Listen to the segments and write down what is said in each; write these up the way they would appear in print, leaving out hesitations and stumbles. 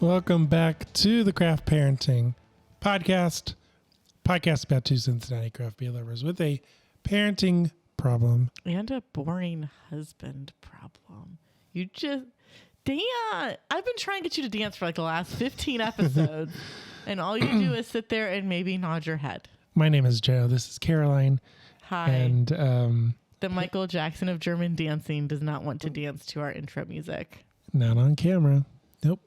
Welcome back to the Craft Parenting Podcast. Podcast about two Cincinnati craft beer lovers with a parenting problem. And a boring husband problem. You just dance. I've been trying to get you to dance for like the last 15 episodes. And all you do is sit there and maybe nod your head. My name is Joe. This is Caroline. Hi. And the Michael Jackson of German dancing does not want to dance to our intro music. Not on camera. Nope.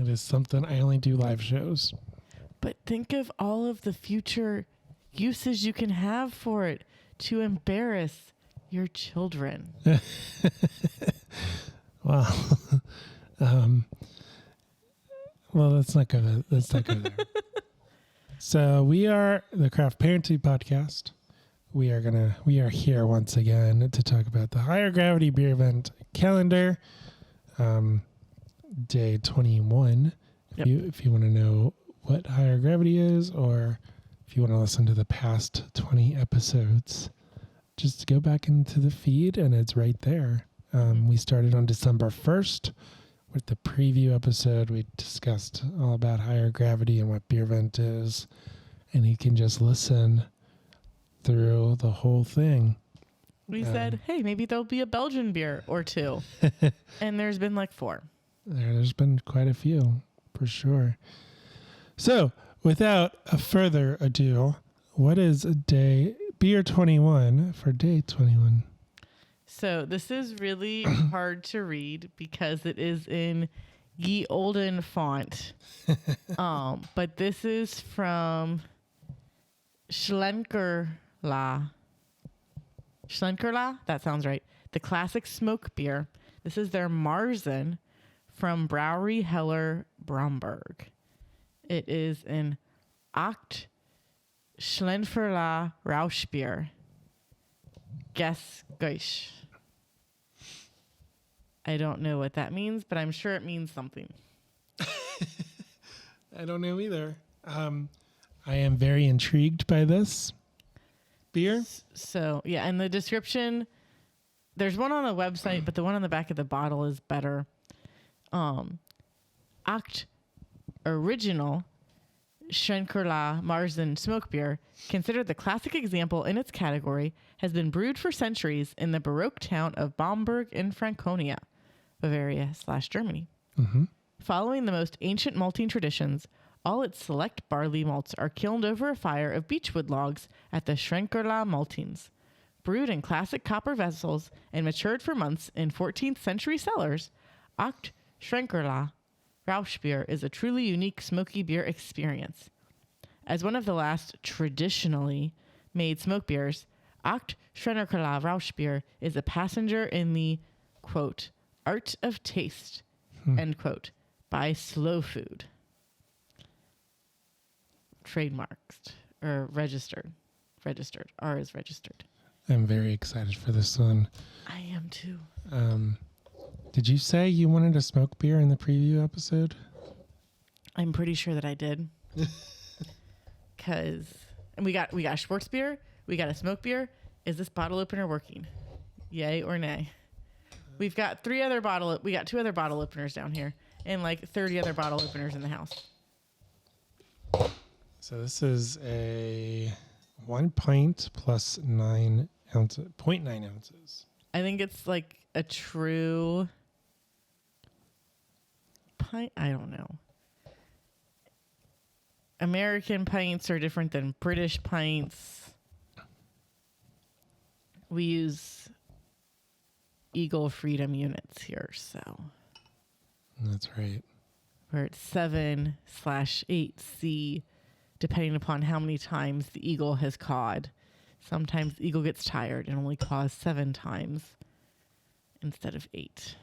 It is something I only do live shows. But think of all of the future uses you can have for it to embarrass your children. Well, let's not go there. So we are the Craft Parenting Podcast. We are here once again to talk about the Higher Gravity Beervent calendar, day 21. Yep. If you want to know what Higher Gravity is, or if you want to listen to the past 20 episodes, just go back into the feed and it's right there. We started on December 1st with the preview episode. We discussed all about Higher Gravity and what Beervent is, and you can just listen through the whole thing. We said, hey, maybe there'll be a Belgian beer or two. And there's been like 4. There's been quite a few, for sure. So, without a further ado, what is beer 21 for day 21? So this is really hard to read because it is in ye olden font. But this is from Schlenkerla. Schlenkerla? That sounds right. The classic Smokebeer. This is their Märzen from Brauerei Heller-Bamberg. It is an Acht Schlenkerla Rauschbier. Guess Geusch. I don't know what that means, but I'm sure it means something. I don't know either. I am very intrigued by this beer. So, yeah, and the description, there's one on the website, but the one on the back of the bottle is better. Acht Original Schlenkerla Märzen Smokebeer, considered the classic example in its category, has been brewed for centuries in the Baroque town of Bamberg in Franconia, Bavaria/Germany. Mm-hmm. Following the most ancient malting traditions, all its select barley malts are kilned over a fire of beechwood logs at the Schlenkerla maltings. Brewed in classic copper vessels and matured for months in 14th century cellars, Acht Schlenkerla Rauschbier is a truly unique smoky beer experience. As one of the last traditionally made smoke beers, Acht Schlenkerla Rauschbier is a passenger in the, quote, art of taste, end quote, by Slow Food. Trademarked, or registered. R is registered. I'm very excited for this one. I am too. Did you say you wanted a smoke beer in the preview episode? I'm pretty sure that I did. And we got Schwartz beer, we got a smoke beer. Is this bottle opener working? Yay or nay? We got 2 other bottle openers down here and like 30 other bottle openers in the house. So this is a 1 pint plus 9 ounces, 0.9 ounces. I think it's like a true pint. I don't know. American pints are different than British pints. We use Eagle Freedom units here, so. That's right. We're at 7/8C, depending upon how many times the Eagle has cawed. Sometimes the Eagle gets tired and only caws 7 times instead of 8.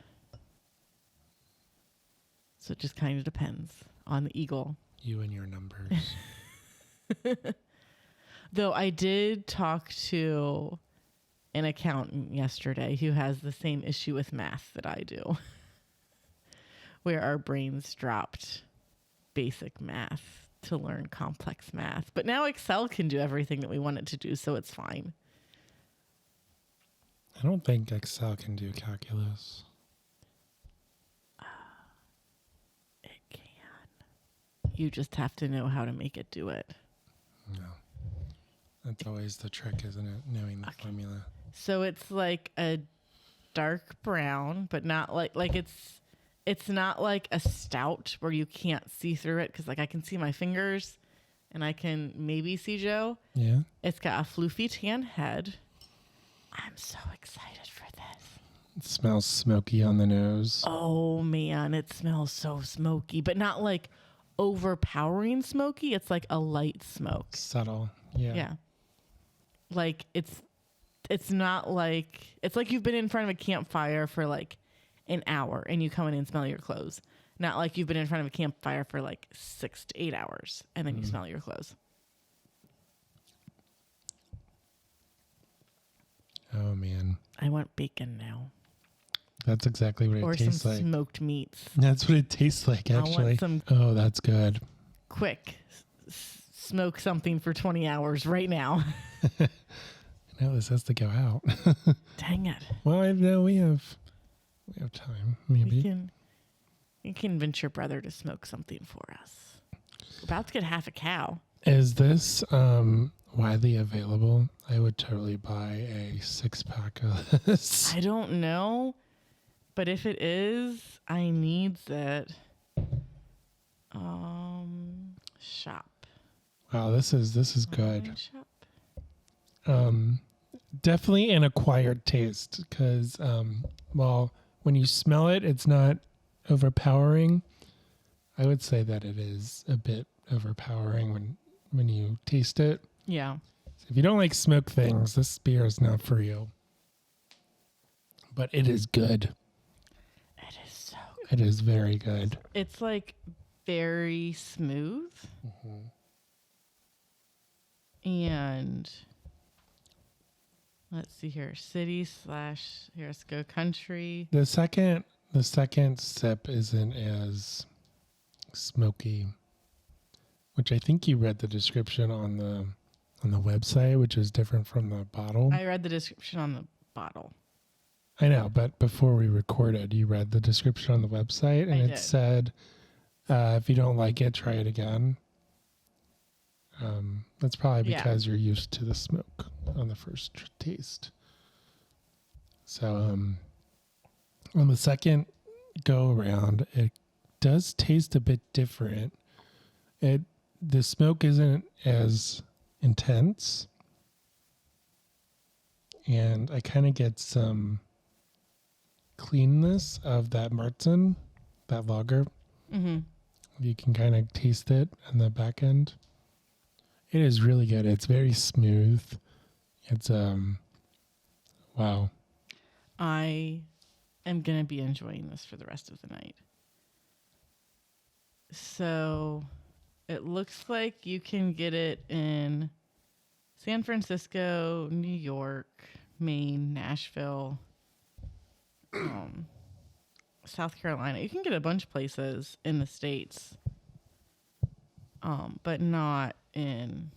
So it just kind of depends on the Eagle. You and your numbers. Though I did talk to an accountant yesterday who has the same issue with math that I do, where our brains dropped basic math to learn complex math. But now Excel can do everything that we want it to do, so it's fine. I don't think Excel can do calculus. You just have to know how to make it do it. No. That's always the trick, isn't it? Knowing the formula. So it's like a dark brown, but not like it's not like a stout where you can't see through it because like I can see my fingers and I can maybe see Joe. Yeah. It's got a floofy tan head. I'm so excited for this. It smells smoky on the nose. Oh man, it smells so smoky, but not like overpowering smoky. It's like a light smoke. Subtle. Yeah. Yeah. Like it's not like it's like you've been in front of a campfire for like an hour and you come in and smell your clothes. Not like you've been in front of a campfire for like 6 to 8 hours and then you smell your clothes. Oh man. I want bacon now. That's exactly what it tastes Or like. some smoked meats. That's what it tastes like, actually. Oh, that's good. Quick. Smoke something for 20 hours right now. No, this has to go out. Dang it. Well, I know we have time. Maybe. You can convince your brother to smoke something for us. We're about to get half a cow. Is this widely available? I would totally buy a 6-pack of this. I don't know, but if it is, I needs it. Shop. Wow, this is good. Online shop. Definitely an acquired taste because, well, when you smell it, it's not overpowering. I would say that it is a bit overpowering when you taste it. Yeah. So if you don't like smoked things, this beer is not for you. But it is good. It is so It is very good. It's like very smooth. And let's see here. City / here, let's go country. The second sip isn't as smoky, which I think you read the description on the website, which is different from the bottle. I read the description on the bottle. I know, but before we recorded, you read the description on the website, and it said, if you don't like it, try it again. That's probably because you're used to the smoke on the first taste. So on the second go around, it does taste a bit different. The smoke isn't as intense, and I kind of get some cleanness of that Märzen, that lager. Mm-hmm. You can kind of taste it on the back end. It is really good. It's very smooth. It's wow. I am going to be enjoying this for the rest of the night. So it looks like you can get it in San Francisco, New York, Maine, Nashville, South Carolina. You can get a bunch of places in the States, but not in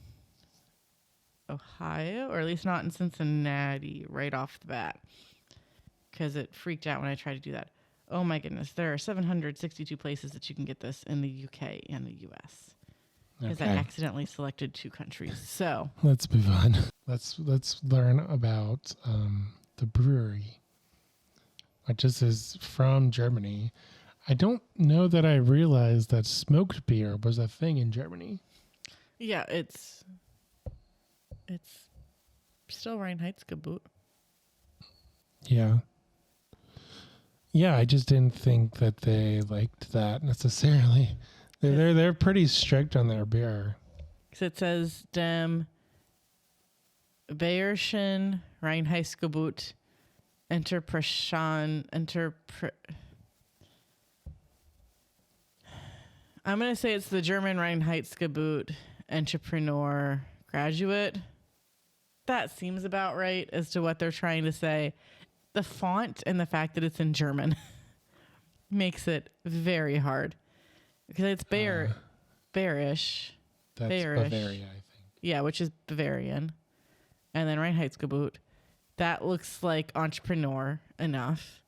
Ohio, or at least not in Cincinnati right off the bat, because it freaked out when I tried to do that. Oh my goodness, there are 762 places that you can get this in the UK and the US. Because I accidentally selected 2 countries. So let's move on. Let's learn about the brewery, which is from Germany. I don't know that I realized that smoked beer was a thing in Germany. yeah, it's still Reinheitsgebot. Yeah. Yeah, I just didn't think that they liked that necessarily. They're pretty strict on their beer. Because it says dem Bayerischen Reinheitsgebot I'm going to say it's the German Reinheitsgebot Entrepreneur Graduate. That seems about right as to what they're trying to say. The font and the fact that it's in German makes it very hard. Because it's Bayerish. That's Bayerish. Bavaria, I think. Yeah, which is Bavarian. And then Reinheitsgebot. That looks like entrepreneur enough.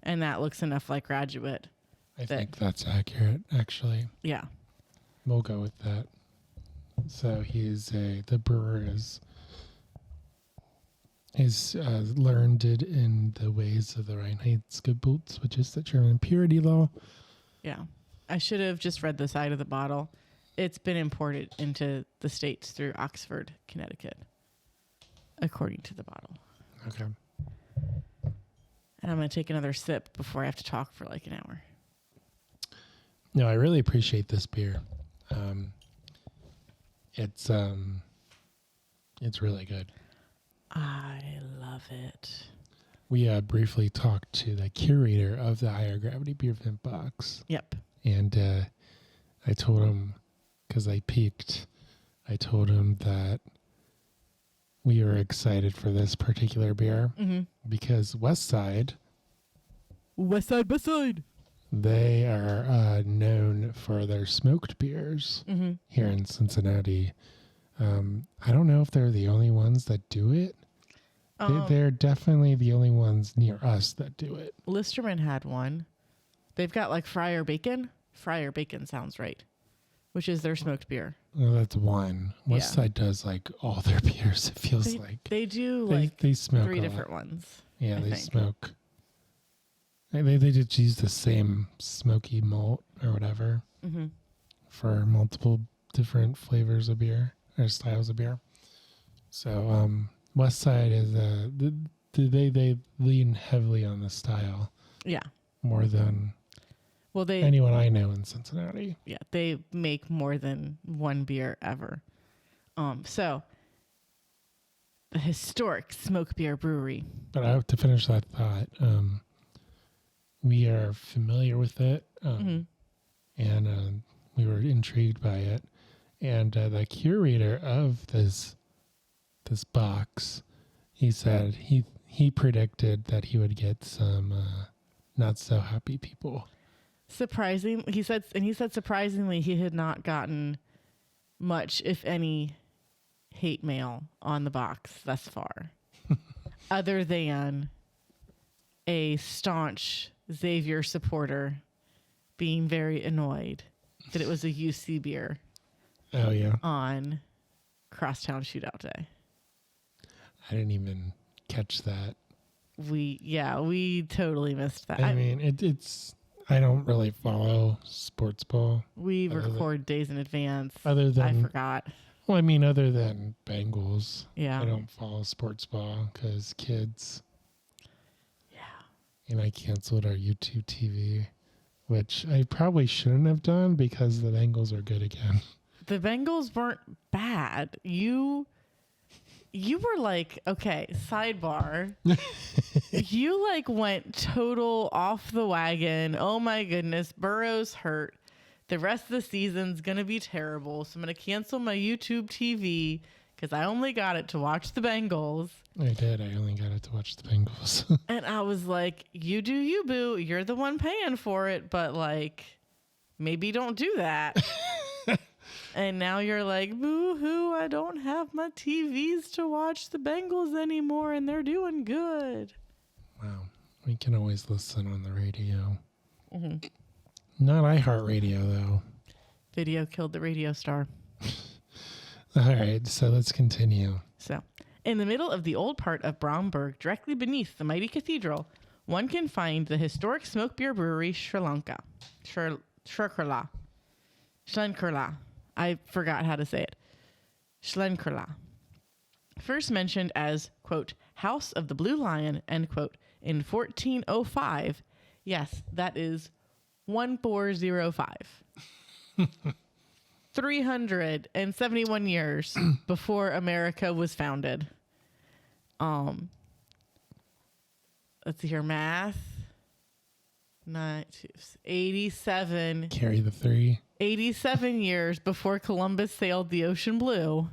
And that looks enough like graduate. I think that's accurate, actually. Yeah. We'll go with that. So the brewer is learned in the ways of the Reinheitsgebot, which is the German purity law. Yeah. I should have just read the side of the bottle. It's been imported into the States through Oxford, Connecticut, according to the bottle. Okay. And I'm going to take another sip before I have to talk for like an hour. No, I really appreciate this beer. It's really good. I love it. We briefly talked to the curator of the Higher Gravity Beervent box. Yep. And I told him, because I peeked, I told him that we were excited for this particular beer because Westside, they are known for their smoked beers here in Cincinnati. I don't know if they're the only ones that do it. They're definitely the only ones near us that do it. Listerman had one. They've got like Friar Bacon. Friar Bacon sounds right, which is their smoked beer. Well, that's one. Westside does like all their beers. It feels like they do they smoke 3 different ones. Yeah, I they think. smoke. They just use the same smoky malt or whatever for multiple different flavors of beer or styles of beer. So Westside is they lean heavily on the style. Yeah. More than they anyone I know in Cincinnati. Yeah, they make more than one beer ever. So the historic Smokebeer Brewery. But I have to finish that thought. We are familiar with it, and we were intrigued by it. And the curator of this box, he said he predicted that he would get some not so happy people. Surprising, he said surprisingly he had not gotten much, if any, hate mail on the box thus far, other than a staunch Xavier supporter being very annoyed that it was a UC beer. Oh yeah, on Crosstown Shootout Day. I didn't even catch that. We totally missed that. I mean, it's. I don't really follow sports ball. We record days in advance. Other than I forgot. Well, I mean, other than Bengals. Yeah. I don't follow sports ball because kids. Yeah. And I canceled our YouTube TV, which I probably shouldn't have done because the Bengals are good again. The Bengals weren't bad. You were like, okay, sidebar. You like went total off the wagon. Oh my goodness, Burrow's hurt. The rest of the season's going to be terrible. So I'm going to cancel my YouTube TV because I only got it to watch the Bengals. I did. I only got it to watch the Bengals. And I was like, you do you, boo. You're the one paying for it. But like, maybe don't do that. And now you're like, boo-hoo, I don't have my TVs to watch the Bengals anymore, and they're doing good. Wow. We can always listen on the radio. Not iHeartRadio, though. Video killed the radio star. All right, so let's continue. So, in the middle of the old part of Bamberg, directly beneath the mighty cathedral, one can find the historic Smokebeer brewery Schlenkerla. Schlenkerla. I forgot how to say it. Schlenkerla. First mentioned as, quote, House of the Blue Lion, end quote, in 1405. Yes, that is 1405. 371 years before America was founded. Let's see here, math. 87. Carry the 3. 87 years before Columbus sailed the ocean blue,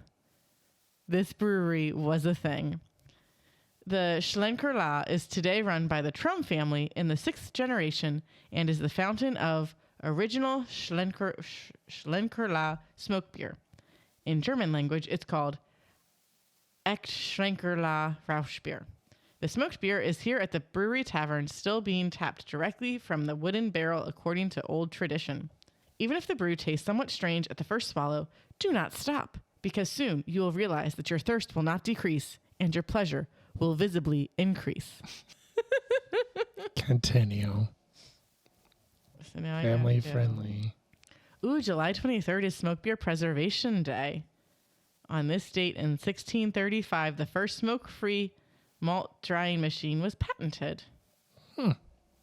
this brewery was a thing. The Schlenkerla is today run by the Trum family in the 6th generation and is the fountain of original Schlenkerla smoke beer. In German language, it's called Echt Schlenkerla Rauchbier. The smoked beer is here at the brewery tavern, still being tapped directly from the wooden barrel according to old tradition. Even if the brew tastes somewhat strange at the first swallow, do not stop, because soon you will realize that your thirst will not decrease and your pleasure will visibly increase. Continue. So now Family friendly. Ooh, July 23rd is Smokebeer Preservation Day. On this date in 1635, the first smoke-free malt drying machine was patented.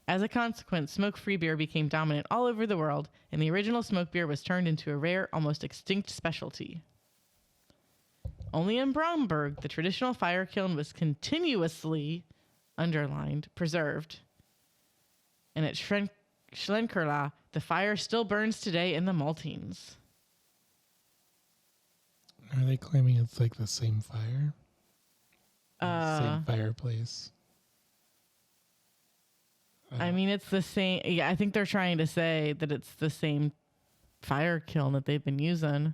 As a consequence, smoke-free beer became dominant all over the world, and the original smoke beer was turned into a rare, almost extinct specialty. Only in Bamberg, the traditional fire kiln was continuously, underlined, preserved. And at Schlenkerla, the fire still burns today in the maltings. Are they claiming it's like the same fire? Same fireplace? I mean, it's the same. Yeah, I think they're trying to say that it's the same fire kiln that they've been using.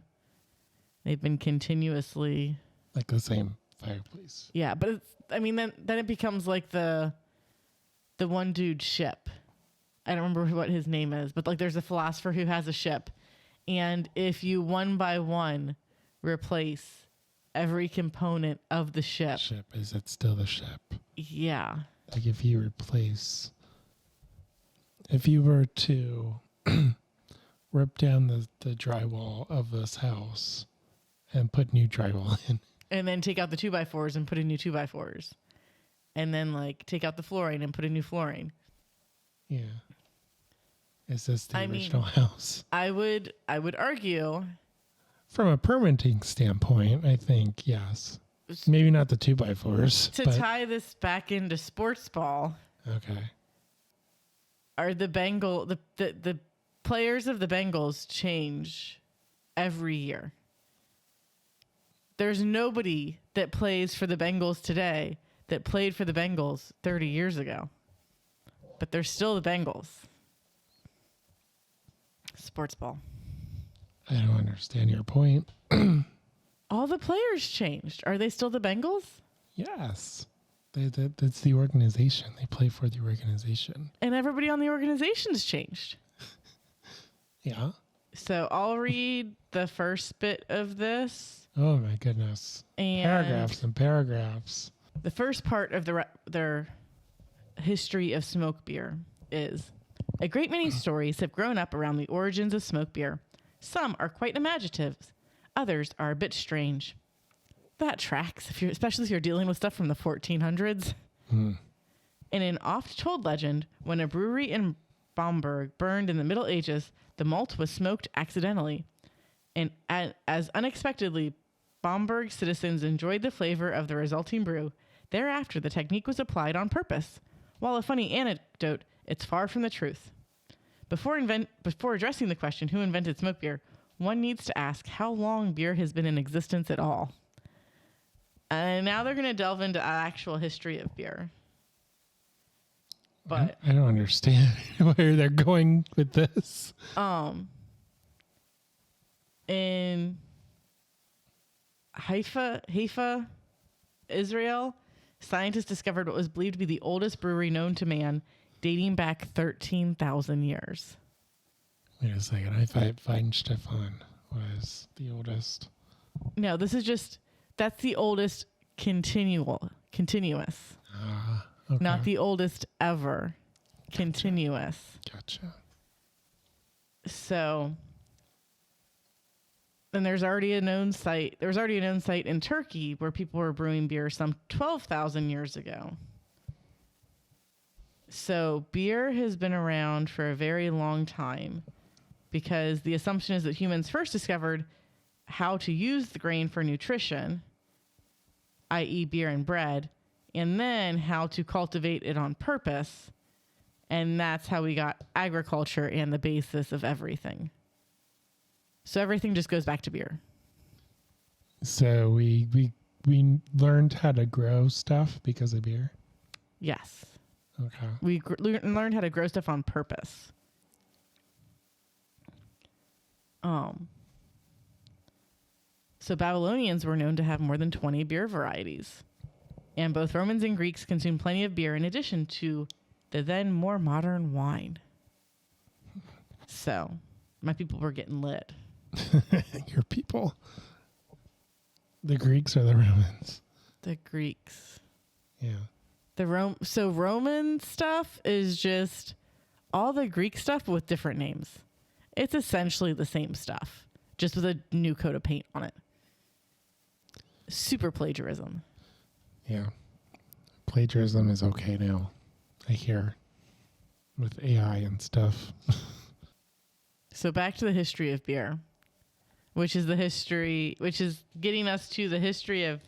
They've been continuously. Like the same fireplace. Yeah, but it's, I mean, then it becomes like the one dude ship. I don't remember what his name is, but like there's a philosopher who has a ship. And if you one by one replace every component of the ship. Is it still the ship? Yeah. Like if you were to rip down the drywall of this house and put new drywall in. And then take out the 2x4s and put in new 2x4s. And then like take out the flooring and put in new flooring. Yeah. Is this the original house? I would argue. From a permitting standpoint, I think, yes. Maybe not the 2x4s. To tie this back into sports ball. Okay. Are the players of the Bengals change every year? There's nobody that plays for the Bengals today that played for the Bengals 30 years ago. But they're still the Bengals. Sports ball. I don't understand your point. All the players changed. Are they still the Bengals? Yes. That's the organization. They play for the organization. And everybody on the organization's changed. Yeah. So I'll read the first bit of this. Oh my goodness. And paragraphs and paragraphs. The first part of their history of smoke beer is a great many stories have grown up around the origins of smoke beer. Some are quite imaginative. Others are a bit strange. That tracks, especially if you're dealing with stuff from the 1400s. In an oft-told legend, when a brewery in Bamberg burned in the Middle Ages, the malt was smoked accidentally. And as unexpectedly, Bamberg citizens enjoyed the flavor of the resulting brew. Thereafter, the technique was applied on purpose. While a funny anecdote, it's far from the truth. Before addressing the question, who invented smoke beer, one needs to ask how long beer has been in existence at all. And now they're going to delve into actual history of beer. But I don't understand where they're going with this. In Haifa, Israel, scientists discovered what was believed to be the oldest brewery known to man, dating back 13,000 years. Wait a second. I thought Weihenstephan was the oldest. No, that's the oldest continuous. Okay. Not the oldest ever. Gotcha. Continuous. Gotcha. So, and there's already a known site. There was already a known site in Turkey where people were brewing beer some 12,000 years ago. So beer has been around for a very long time because the assumption is that humans first discovered how to use the grain for nutrition, i.e. beer and bread, and then how to cultivate it on purpose. And that's how we got agriculture and the basis of everything. So everything just goes back to beer. So we learned how to grow stuff because of beer? Yes. Okay. We learned how to grow stuff on purpose. So Babylonians were known to have more than 20 beer varieties. And both Romans and Greeks consumed plenty of beer in addition to the then more modern wine. So My people were getting lit. Your people. The Greeks or the Romans? The Greeks. Yeah. So Roman stuff is just all the Greek stuff with different names. It's essentially the same stuff, just with a new coat of paint on it. Super plagiarism. Yeah. Plagiarism is okay now, I hear, with AI and stuff. So back to the history of beer, which is getting us to the history of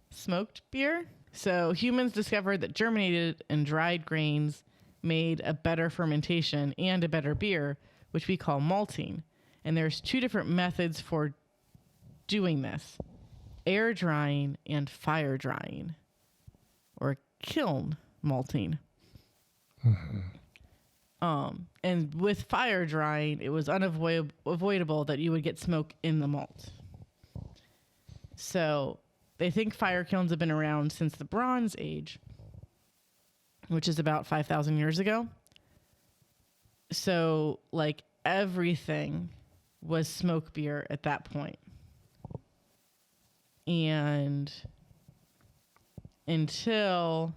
smoked beer. So humans discovered that germinated and dried grains made a better fermentation and a better beer, which we call malting. And there's two different methods for doing this: air drying and fire drying, or kiln malting. Mm-hmm. And with fire drying, it was unavoidable that you would get smoke in the malt. So they think fire kilns have been around since the Bronze Age, which is about 5,000 years ago. So, like, everything was smoke beer at that point. And until...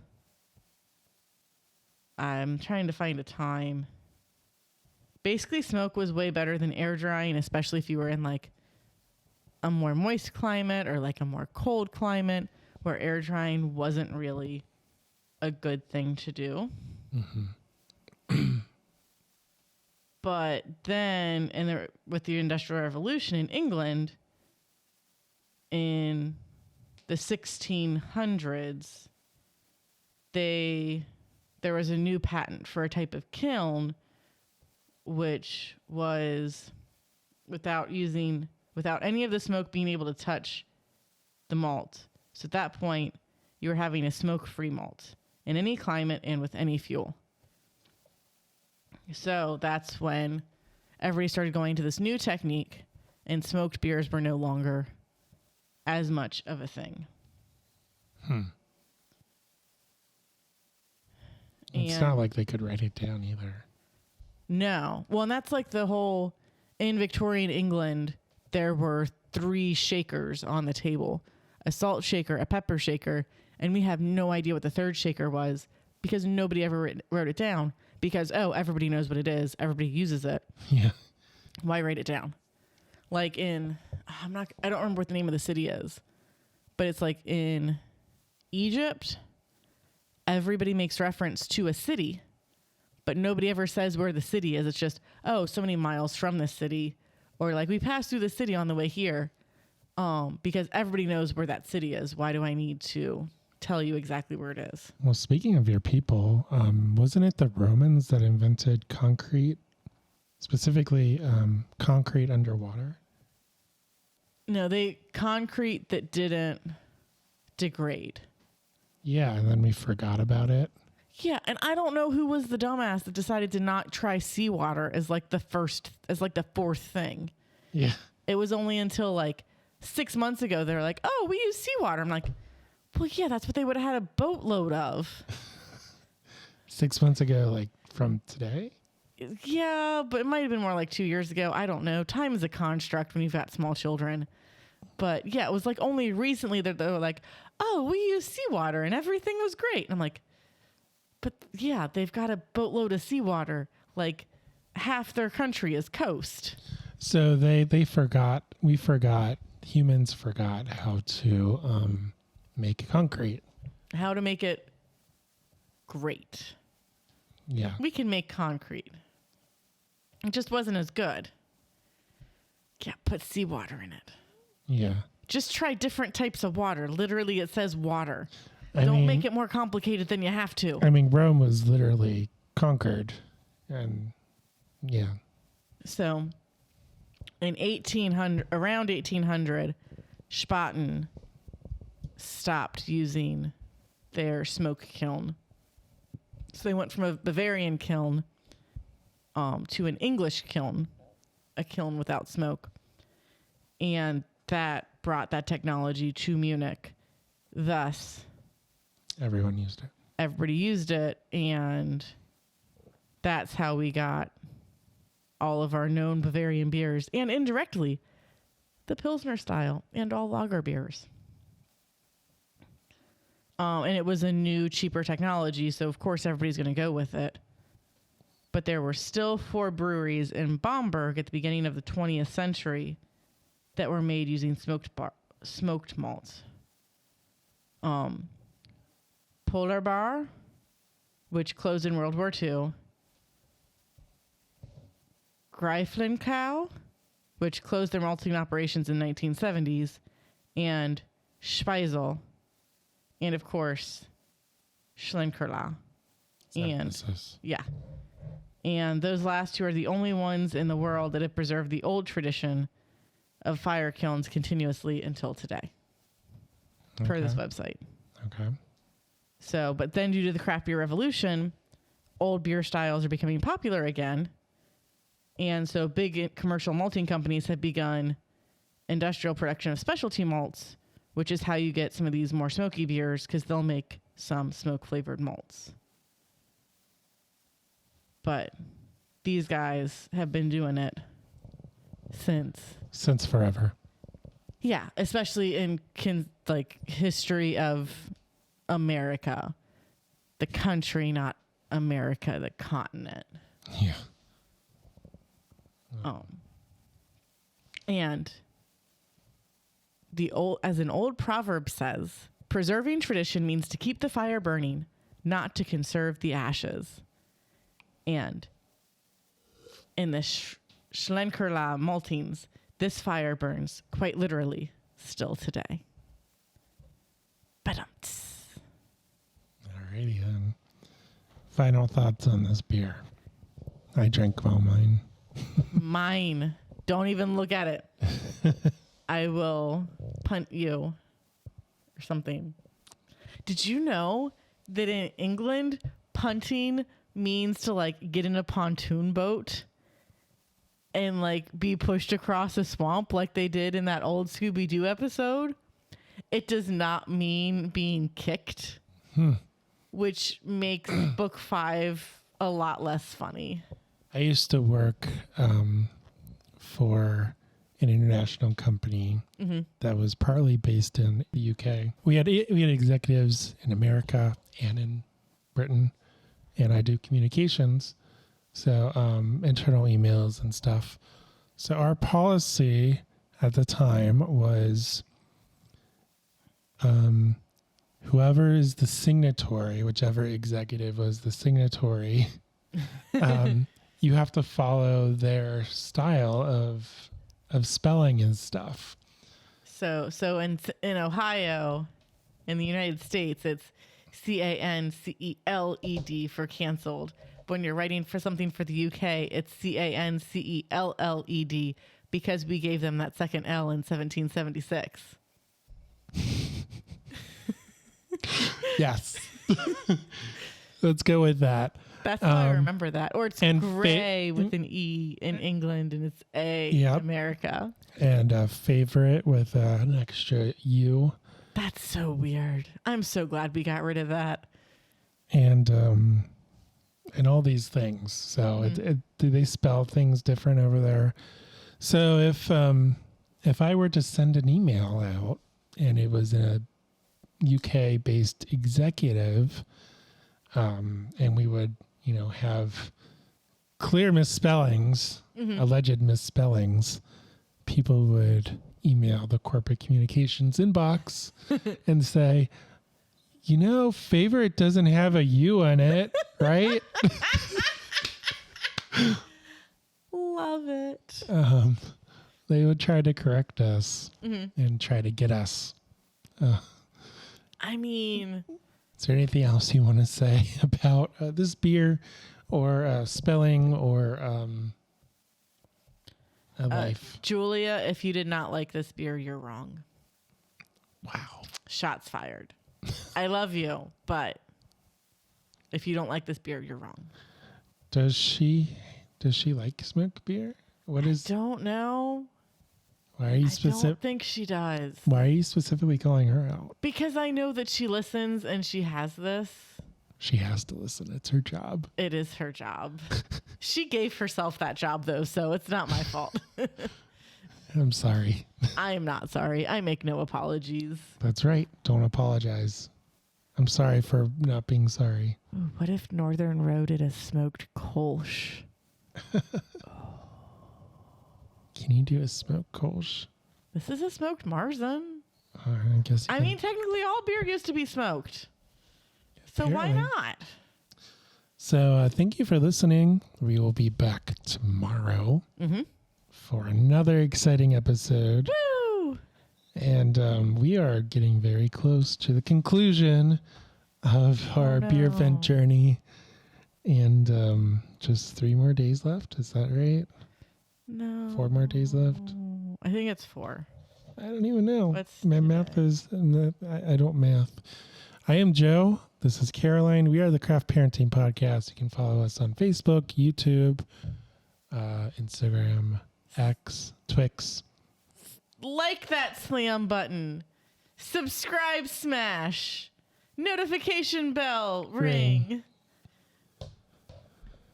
I'm trying to find a time. Basically, smoke was way better than air drying, especially if you were in like a more moist climate or like a more cold climate where air drying wasn't really a good thing to do. Mm-hmm. But then, with the Industrial Revolution in England in the 1600s, there was a new patent for a type of kiln, which was without any of the smoke being able to touch the malt. So at that point, you were having a smoke-free malt in any climate and with any fuel. So that's when everybody started going to this new technique, and smoked beers were no longer as much of a thing. It's not like they could write it down either. No. Well, and that's like the whole... In Victorian England, there were 3 shakers on the table. A salt shaker, a pepper shaker, and we have no idea what the third shaker was because nobody ever wrote it down. Because, everybody knows what it is. Everybody uses it. Yeah. Why write it down? Like I don't remember what the name of the city is, but it's like in Egypt... Everybody makes reference to a city, but nobody ever says where the city is. It's just, so many miles from this city, or like we passed through the city on the way here, because everybody knows where that city is. Why do I need to tell you exactly where it is? Well, speaking of your people, wasn't it the Romans that invented concrete, specifically concrete underwater? No, concrete that didn't degrade. Yeah, and then we forgot about it. Yeah, and I don't know who was the dumbass that decided to not try seawater as like the fourth thing. Yeah. It was only until like 6 months ago they're like, we use seawater. I'm like, well, yeah, that's what they would have had a boatload of. 6 months ago, like from today? Yeah, but it might have been more like 2 years ago. I don't know. Time is a construct when you've got small children. But yeah, it was like only recently that they were like, we use seawater and everything was great. And I'm like, but yeah, they've got a boatload of seawater. Like half their country is coast. So humans forgot how to make concrete. How to make it great. Yeah. We can make concrete. It just wasn't as good. Yeah, put seawater in it. Yeah. Just try different types of water. Literally, it says water. Don't make it more complicated than you have to. I mean, Rome was literally conquered. And, yeah. So, around 1800, Spaten stopped using their smoke kiln. So they went from a Bavarian kiln to an English kiln, a kiln without smoke. And that brought that technology to Munich. Thus, everyone used it. Everybody used it, and that's how we got all of our known Bavarian beers and indirectly the Pilsner style and all lager beers. And it was a new, cheaper technology, so of course everybody's going to go with it. But there were still 4 breweries in Bamberg at the beginning of the 20th century that were made using smoked malts. Polar Bar, which closed in World War II. Greifenkow, which closed their malting operations in the 1970s. And Speisel. And, of course, Schlenkerla. And, yeah. And those last 2 are the only ones in the world that have preserved the old tradition of fire kilns continuously until today, per this website. Okay. So, but then due to the craft beer revolution, old beer styles are becoming popular again. And so big commercial malting companies have begun industrial production of specialty malts, which is how you get some of these more smoky beers, because they'll make some smoke-flavored malts. But these guys have been doing it since forever. Yeah, especially in history of America, the country, not America, the continent. Yeah. And as an old proverb says, preserving tradition means to keep the fire burning, not to conserve the ashes. And in the Schlenkerla maltings, this fire burns quite literally still today. Ba-dum-ts. Alrighty then. Final thoughts on this beer. I drank all mine. Mine. Don't even look at it. I will punt you or something. Did you know that in England, punting means to get in a pontoon boat and be pushed across a swamp like they did in that old Scooby-Doo episode? It does not mean being kicked, which makes book 5 a lot less funny. I used to work for an international company that was partly based in the UK. We had executives in America and in Britain, and I do communications, so internal emails and stuff. So our policy at the time was whoever is the signatory, whichever executive was the signatory, you have to follow their style of spelling and stuff. So in Ohio, in the United States, it's CANCELED for canceled. But when you're writing for something for the UK, it's CANCELLED because we gave them that second L in 1776. Yes. Let's go with that. That's how I remember that. Or it's gray with an E in England and it's A in America. And favorite with an extra U. That's so weird. I'm so glad we got rid of that. And all these things. So do they spell things different over there? So if I were to send an email out and it was a UK-based executive, and we would, have clear misspellings, alleged misspellings, people would email the corporate communications inbox and say, favorite doesn't have a U on it, right? Love it. They would try to correct us and try to get us. Is there anything else you want to say about this beer or spelling or life? Julia, if you did not like this beer, you're wrong. Wow. Shots fired. I love you, but if you don't like this beer, you're wrong. Does she like smoke beer? I don't know. Why are you I don't think she does. Why are you specifically calling her out? Because I know that she listens and she has this. She has to listen. It's her job. It is her job. She gave herself that job, though, so it's not my fault. I'm sorry. I am not sorry. I make no apologies. That's right. Don't apologize. I'm sorry for not being sorry. Ooh, what if Northern Road did a smoked Kolsch? Can you do a smoked Kolsch? This is a smoked Märzen. I guess. I mean, technically, all beer used to be smoked. So why not? So thank you for listening. We will be back tomorrow for another exciting episode. Woo! And we are getting very close to the conclusion of our Beervent journey. And just 3 more days left. Is that right? No. 4 more days left? I think it's 4. I don't even know. What's My today? math is... I don't math. I am Joe. This is Caroline. We are the Craft Parenting Podcast. You can follow us on Facebook, YouTube, Instagram, X, Twix. Like that slam button. Subscribe smash. Notification bell ring.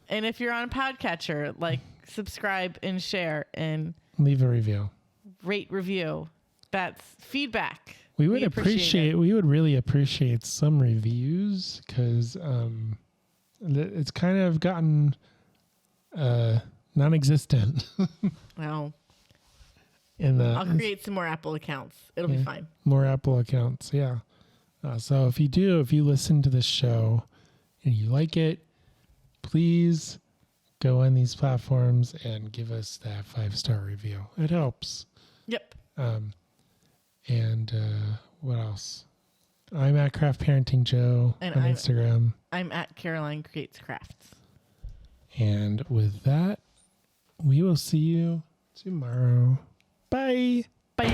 And if you're on a podcatcher, like, subscribe and share and Leave a review. rate, review. That's feedback. We would appreciate it. we would really appreciate some reviews because it's kind of gotten non-existent. Well, I'll create some more Apple accounts. It'll be fine. More Apple accounts, yeah. So if you listen to this show and you like it, please go on these platforms and give us that 5-star review. It helps. Yep. And what else? I'm at Craft Parenting Joe on Instagram. I'm at Caroline Creates Crafts. And with that, we will see you tomorrow. Bye. Bye.